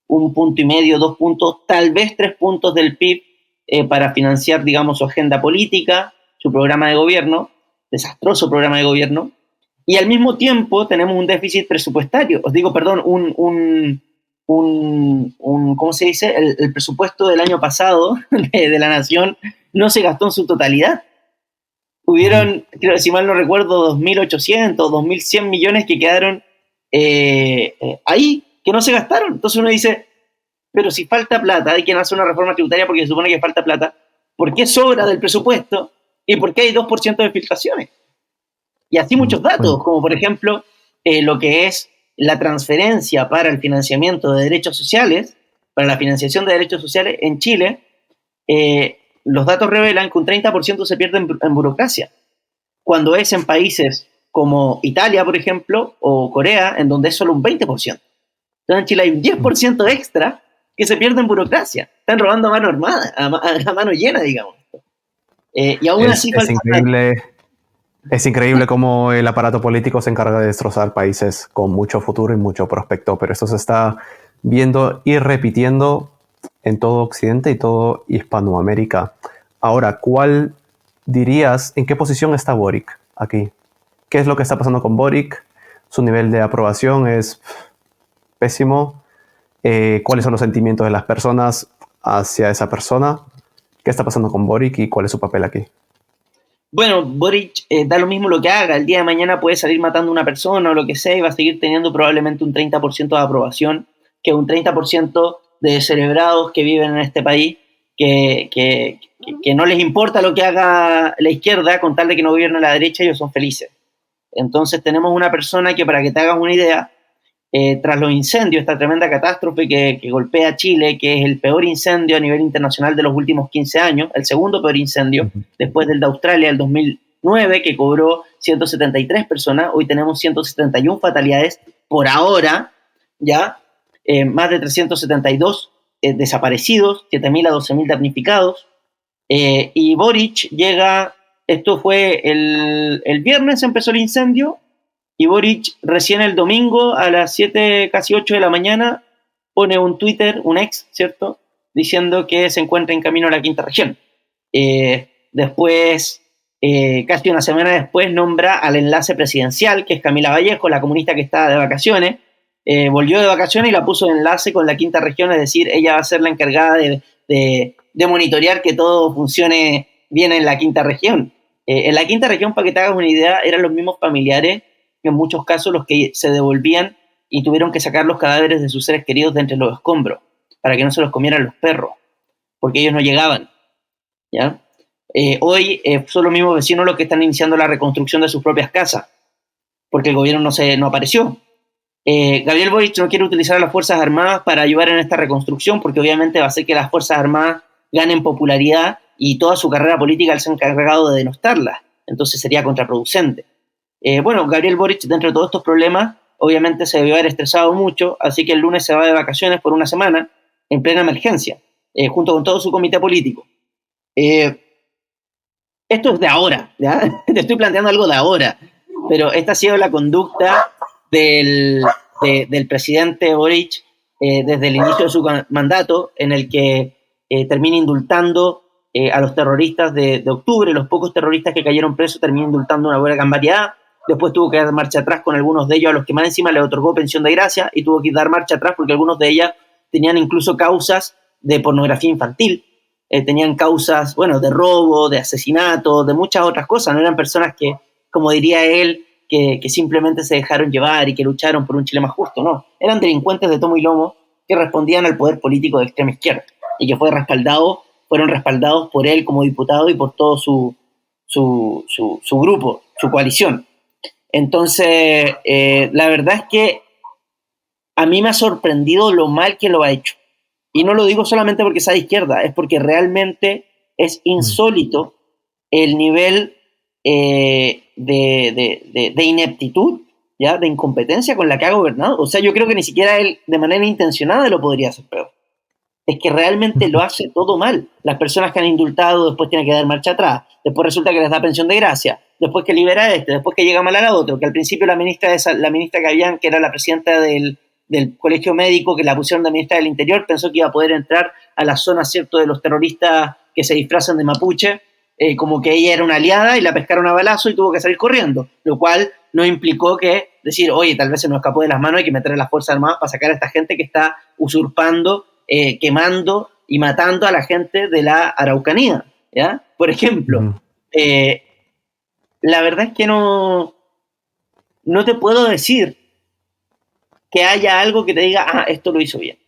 1,5 puntos, 2 puntos, tal vez 3 puntos del PIB para financiar, digamos, su agenda política, su programa de gobierno, desastroso programa de gobierno, y al mismo tiempo tenemos un déficit presupuestario, os digo, perdón, ¿cómo se dice? El presupuesto del año pasado de la nación no se gastó en su totalidad. Hubieron, creo, si mal no recuerdo, 2.800, 2.100 millones que quedaron ahí, que no se gastaron. Entonces uno dice, pero si falta plata, hay que hacer una reforma tributaria porque se supone que falta plata, ¿por qué sobra del presupuesto y por qué hay 2% de filtraciones? Y así muchos datos, como por ejemplo lo que es la transferencia para el financiamiento de derechos sociales, para la financiación de derechos sociales en Chile, los datos revelan que un 30% se pierde en burocracia, cuando es en países como Italia, por ejemplo, o Corea, en donde es solo un 20%. Entonces en Chile hay un 10% extra que se pierde en burocracia. Están robando a mano armada, a mano llena, digamos. Y aún así falta... Es increíble cómo el aparato político se encarga de destrozar países con mucho futuro y mucho prospecto, pero esto se está viendo y repitiendo en todo Occidente y todo Hispanoamérica. Ahora, ¿cuál dirías, en qué posición está Boric aquí? ¿Qué es lo que está pasando con Boric? Su nivel de aprobación es pésimo. ¿Cuáles son los sentimientos de las personas hacia esa persona? ¿Qué está pasando con Boric y cuál es su papel aquí? Bueno, Boric da lo mismo lo que haga. El día de mañana puede salir matando a una persona o lo que sea y va a seguir teniendo probablemente un 30% de aprobación, que un 30% de descerebrados que viven en este país, que no les importa lo que haga la izquierda con tal de que no gobierne la derecha, ellos son felices. Entonces tenemos una persona que, para que te hagas una idea, tras los incendios, esta tremenda catástrofe que golpea a Chile, que es el peor incendio a nivel internacional de los últimos 15 años, el segundo peor incendio, después del de Australia del 2009, que cobró 173 personas, hoy tenemos 171 fatalidades por ahora, ya, más de 372 desaparecidos, 7.000 a 12.000 damnificados, y Boric llega, esto fue el viernes, empezó el incendio, y Boric recién el domingo a las 7, casi 8 de la mañana, pone un Twitter, un ex, ¿cierto?, diciendo que se encuentra en camino a la quinta región. Después, casi una semana después, nombra al enlace presidencial, que es Camila Vallejo, la comunista que está de vacaciones. Volvió de vacaciones y la puso de enlace con la quinta región, es decir, ella va a ser la encargada de monitorear que todo funcione bien en la quinta región. En la quinta región, para que te hagas una idea, eran los mismos familiares, en muchos casos los que se devolvían y tuvieron que sacar los cadáveres de sus seres queridos de entre los escombros, para que no se los comieran los perros, porque ellos no llegaban, ¿ya? Hoy son los mismos vecinos los que están iniciando la reconstrucción de sus propias casas, porque el gobierno no apareció. Gabriel Boric no quiere utilizar a las Fuerzas Armadas para ayudar en esta reconstrucción, porque obviamente va a hacer que las Fuerzas Armadas ganen popularidad y toda su carrera política él se ha encargado de denostarlas, entonces sería contraproducente. Bueno, Gabriel Boric, dentro de todos estos problemas, obviamente se debió haber estresado mucho, así que el lunes se va de vacaciones por una semana, en plena emergencia, junto con todo su comité político. Esto es de ahora, ¿ya? Te estoy planteando algo de ahora, pero esta ha sido la conducta del presidente Boric desde el inicio de su mandato, en el que termina indultando a los terroristas de octubre, los pocos terroristas que cayeron presos, termina indultando una buena gran variedad. Después tuvo que dar marcha atrás con algunos de ellos, a los que más encima le otorgó pensión de gracia, y tuvo que dar marcha atrás porque algunos de ellas tenían incluso causas de pornografía infantil, tenían causas, bueno, de robo, de asesinato, de muchas otras cosas. No eran personas que, como diría él, que simplemente se dejaron llevar y que lucharon por un Chile más justo, no. Eran delincuentes de tomo y lomo que respondían al poder político de extrema izquierda y que fueron respaldados por él como diputado y por todo su grupo, su coalición. Entonces, la verdad es que a mí me ha sorprendido lo mal que lo ha hecho. Y no lo digo solamente porque sea de izquierda, es porque realmente es insólito el nivel de ineptitud, ¿ya?, de incompetencia con la que ha gobernado. O sea, yo creo que ni siquiera él de manera intencionada lo podría hacer peor. Es que realmente lo hace todo mal. Las personas que han indultado después tienen que dar marcha atrás, después resulta que les da pensión de gracia, después que libera a este, después que llega mal al otro, que al principio la ministra que era la presidenta del del colegio médico que la pusieron de ministra del Interior, pensó que iba a poder entrar a la zona, ¿cierto?, de los terroristas que se disfrazan de mapuche, como que ella era una aliada y la pescaron a balazo y tuvo que salir corriendo, lo cual no implicó que decir, oye, tal vez se nos escapó de las manos, hay que meter a las Fuerzas Armadas para sacar a esta gente que está usurpando, quemando y matando a la gente de la Araucanía, ¿ya? Por ejemplo, la verdad es que no te puedo decir que haya algo que te diga, esto lo hizo bien.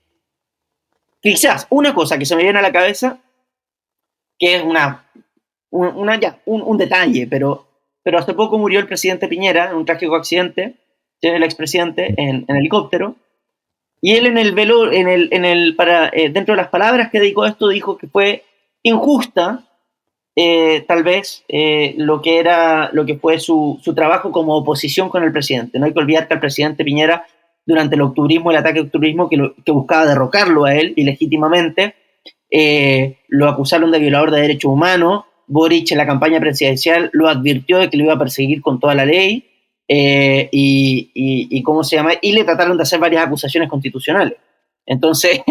Quizás una cosa que se me viene a la cabeza, que es un detalle, pero hace poco murió el presidente Piñera en un trágico accidente, el expresidente, en helicóptero, y él dentro de las palabras que dedicó a esto, dijo que fue injusta, tal vez, lo que fue su trabajo como oposición con el presidente. No hay que olvidar que el presidente Piñera, durante el ataque de octubrismo, que buscaba derrocarlo a él ilegítimamente, lo acusaron de violador de derechos humanos. Boric, en la campaña presidencial, lo advirtió de que lo iba a perseguir con toda la ley, ¿cómo se llama? Y le trataron de hacer varias acusaciones constitucionales. Entonces,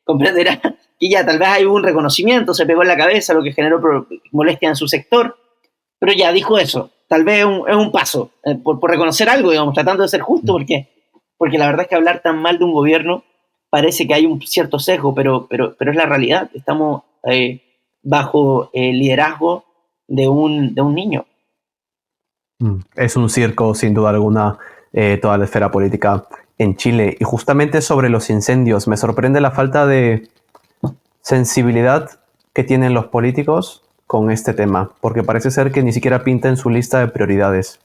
comprenderá que ya tal vez hay un reconocimiento, se pegó en la cabeza, lo que generó molestia en su sector, pero ya dijo eso. Tal vez es un paso, por reconocer algo, digamos, tratando de ser justo, porque la verdad es que hablar tan mal de un gobierno parece que hay un cierto sesgo, pero es la realidad. Estamos bajo el liderazgo de un niño. Es un circo, sin duda alguna, toda la esfera política en Chile. Y justamente sobre los incendios, me sorprende la falta de sensibilidad que tienen los políticos con este tema, porque parece ser que ni siquiera pinta en su lista de prioridades.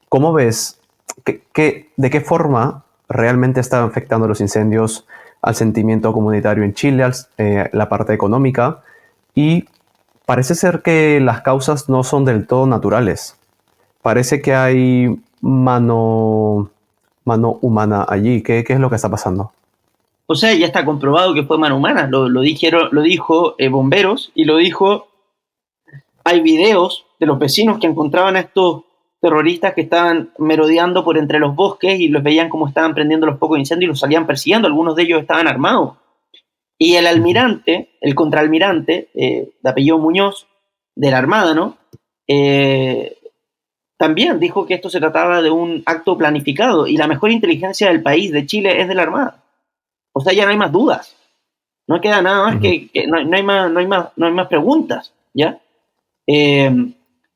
¿Cómo ves? ¿De qué forma realmente están afectando los incendios al sentimiento comunitario en Chile, la parte económica? Y parece ser que las causas no son del todo naturales. Parece que hay mano humana allí. ¿Qué es lo que está pasando? O sea, ya está comprobado que fue mano humana. Lo dijo bomberos, y lo dijo. Hay videos de los vecinos que encontraban a estos terroristas que estaban merodeando por entre los bosques y los veían como estaban prendiendo los pocos incendios y los salían persiguiendo. Algunos de ellos estaban armados. Y el contraalmirante, de apellido Muñoz, de la Armada, ¿no? También dijo que esto se trataba de un acto planificado y la mejor inteligencia del país, de Chile, es de la Armada. O sea, ya no hay más dudas. No queda nada más no hay más preguntas, ¿ya?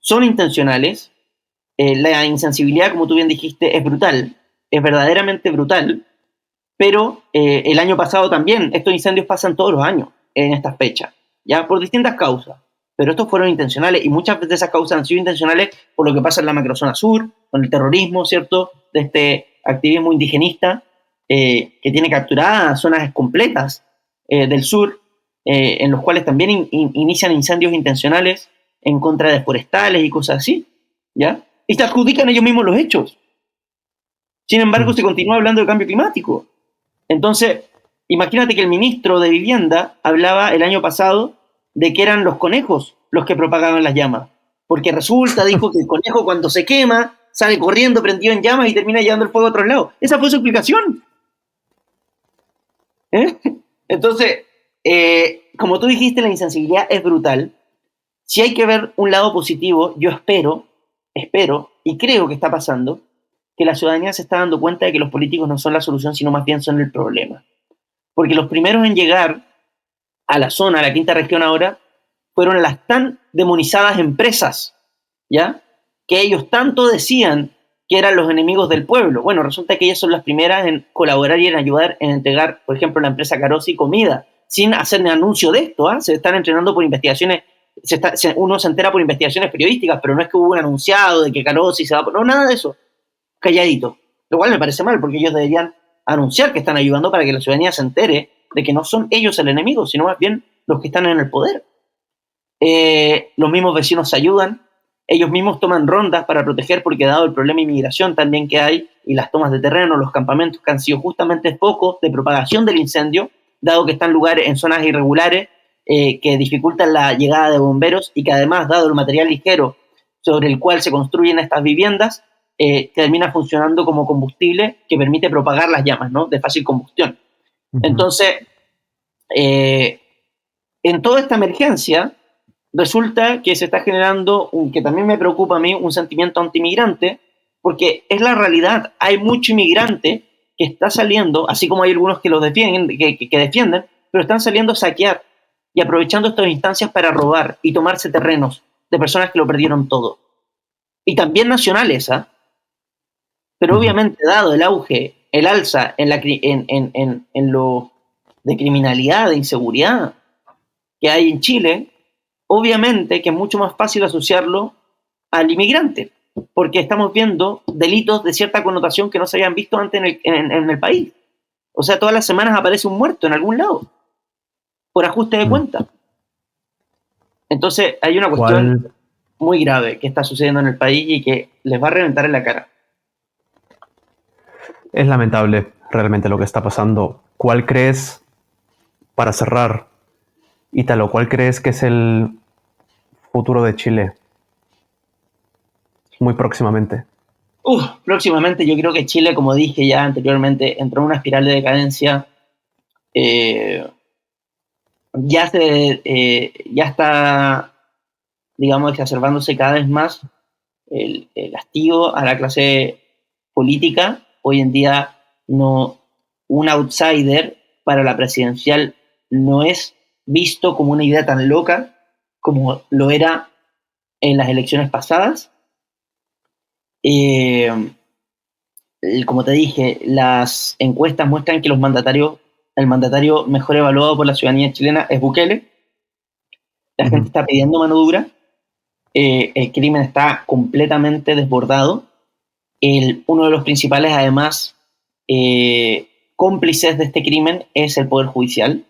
Son intencionales. La insensibilidad, como tú bien dijiste, es brutal. Es verdaderamente brutal. Pero el año pasado también, estos incendios pasan todos los años en estas fechas, ¿ya? Por distintas causas. Pero estos fueron intencionales y muchas de esas causas han sido intencionales por lo que pasa en la macrozona sur, con el terrorismo, ¿cierto? De este activismo indigenista que tiene capturadas zonas completas del sur, en los cuales también inician incendios intencionales en contra de forestales y cosas así, ¿ya? Y se adjudican ellos mismos los hechos. Sin embargo, se continúa hablando de cambio climático. Entonces, imagínate que el ministro de Vivienda hablaba el año pasado de que eran los conejos los que propagaban las llamas. Porque resulta, dijo, que el conejo cuando se quema sale corriendo prendido en llamas y termina llevando el fuego a otro lado. Esa fue su explicación. Entonces, como tú dijiste, la insensibilidad es brutal. Si hay que ver un lado positivo, yo espero, y creo que está pasando, que la ciudadanía se está dando cuenta de que los políticos no son la solución, sino más bien son el problema. Porque los primeros en llegar a la zona, a la quinta región ahora, fueron las tan demonizadas empresas, ¿ya? Que ellos tanto decían que eran los enemigos del pueblo. Bueno, resulta que ellas son las primeras en colaborar y en ayudar en entregar, por ejemplo, la empresa Carosi comida, sin hacer ni anuncio de esto, ¿ah? Se están entrenando por investigaciones, uno se entera por investigaciones periodísticas, pero no es que hubo un anunciado de que Carosi se va a... No, nada de eso. Calladito. Lo cual me parece mal, porque ellos deberían anunciar que están ayudando para que la ciudadanía se entere de que no son ellos el enemigo, sino más bien los que están en el poder. Los mismos vecinos se ayudan, ellos mismos toman rondas para proteger, porque dado el problema de inmigración también que hay, y las tomas de terreno, los campamentos que han sido justamente focos de propagación del incendio, dado que están lugares en zonas irregulares que dificultan la llegada de bomberos y que además, dado el material ligero sobre el cual se construyen estas viviendas, termina funcionando como combustible que permite propagar las llamas, ¿no? De fácil combustión. Entonces, en toda esta emergencia, resulta que se está generando, que también me preocupa a mí, un sentimiento antimigrante, porque es la realidad. Hay mucho inmigrante que está saliendo, así como hay algunos que los defienden, que defienden, pero están saliendo a saquear y aprovechando estas instancias para robar y tomarse terrenos de personas que lo perdieron todo. Y también nacionales, ¿ah? Pero obviamente, dado el auge, el alza en lo de criminalidad, de inseguridad que hay en Chile, obviamente que es mucho más fácil asociarlo al inmigrante, porque estamos viendo delitos de cierta connotación que no se habían visto antes en el país. O sea, todas las semanas aparece un muerto en algún lado, por ajuste de cuenta. Entonces, hay una cuestión muy grave que está sucediendo en el país y que les va a reventar en la cara. Es lamentable realmente lo que está pasando. ¿Cuál crees, para cerrar, Ítalo, cuál crees que es el futuro de Chile muy próximamente? Próximamente yo creo que Chile, como dije ya anteriormente, entró en una espiral de decadencia. Ya está, digamos, exacerbándose cada vez más el hastío a la clase política. Hoy en día un outsider para la presidencial no es visto como una idea tan loca como lo era en las elecciones pasadas. Como te dije, las encuestas muestran que el mandatario mejor evaluado por la ciudadanía chilena es Bukele. La gente está pidiendo mano dura. El crimen está completamente desbordado. Uno de los principales, además, cómplices de este crimen es el Poder Judicial.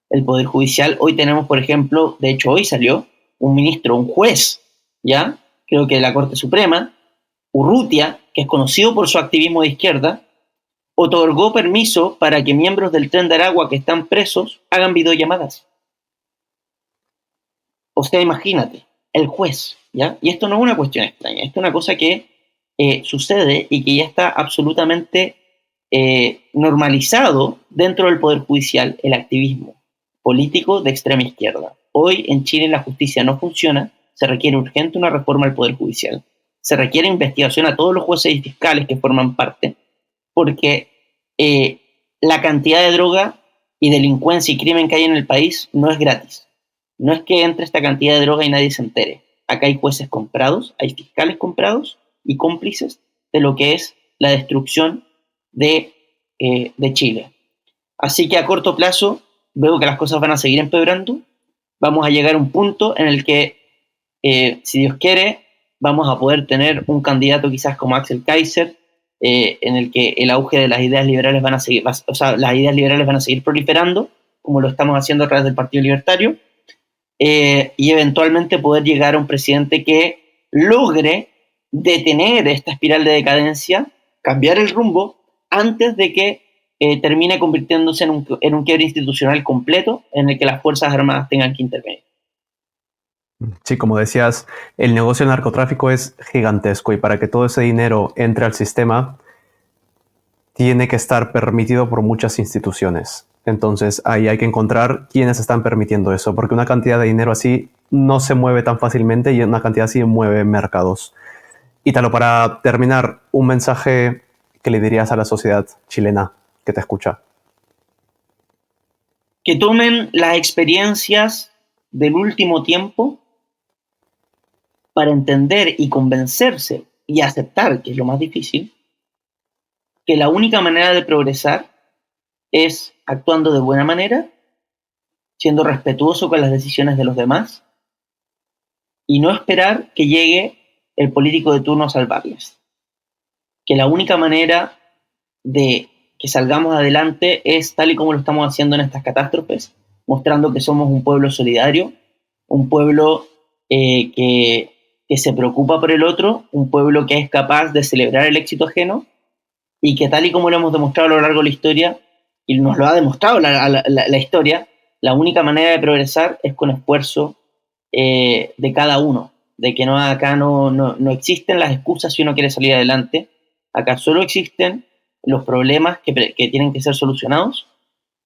El Poder Judicial, hoy tenemos, por ejemplo, de hecho hoy salió un juez, ¿ya? Creo que de la Corte Suprema, Urrutia, que es conocido por su activismo de izquierda, otorgó permiso para que miembros del Tren de Aragua que están presos hagan videollamadas. O sea, imagínate, el juez, ¿ya? Y esto no es una cuestión extraña, esto es una cosa que sucede y que ya está absolutamente normalizado dentro del Poder Judicial, el activismo político de extrema izquierda. Hoy en Chile la justicia no funciona, se requiere urgente una reforma del Poder Judicial, se requiere investigación a todos los jueces y fiscales que forman parte, porque la cantidad de droga y delincuencia y crimen que hay en el país no es gratis. No es que entre esta cantidad de droga y nadie se entere. Acá hay jueces comprados, hay fiscales comprados y cómplices de lo que es la destrucción de Chile. Así que a corto plazo veo que las cosas van a seguir empeorando. Vamos a llegar a un punto en el que, si Dios quiere, vamos a poder tener un candidato quizás como Axel Kaiser, en el que el auge de las ideas liberales las ideas liberales van a seguir proliferando, como lo estamos haciendo a través del Partido Libertario, y eventualmente poder llegar a un presidente que logre detener esta espiral de decadencia, cambiar el rumbo, antes de que termine convirtiéndose en un quiebre institucional completo en el que las Fuerzas Armadas tengan que intervenir. Sí, como decías, el negocio del narcotráfico es gigantesco y para que todo ese dinero entre al sistema tiene que estar permitido por muchas instituciones. Entonces ahí hay que encontrar quiénes están permitiendo eso, porque una cantidad de dinero así no se mueve tan fácilmente y una cantidad así mueve mercados. Ítalo, para terminar, un mensaje que le dirías a la sociedad chilena que te escucha. Que tomen las experiencias del último tiempo para entender y convencerse y aceptar, que es lo más difícil, que la única manera de progresar es actuando de buena manera, siendo respetuoso con las decisiones de los demás y no esperar que llegue el político de turno a salvarles. Que la única manera de que salgamos adelante es tal y como lo estamos haciendo en estas catástrofes, mostrando que somos un pueblo solidario, un pueblo que se preocupa por el otro, un pueblo que es capaz de celebrar el éxito ajeno y que tal y como lo hemos demostrado a lo largo de la historia, y nos lo ha demostrado la historia, la única manera de progresar es con esfuerzo de cada uno. de que acá no existen las excusas si uno quiere salir adelante, acá solo existen los problemas que tienen que ser solucionados,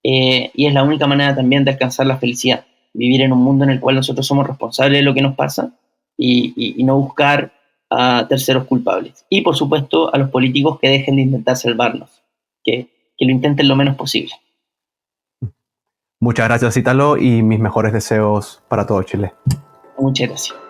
y es la única manera también de alcanzar la felicidad, vivir en un mundo en el cual nosotros somos responsables de lo que nos pasa y no buscar a terceros culpables. Y por supuesto a los políticos que dejen de intentar salvarnos, que lo intenten lo menos posible. Muchas gracias, Ítalo, y mis mejores deseos para todo Chile. Muchas gracias.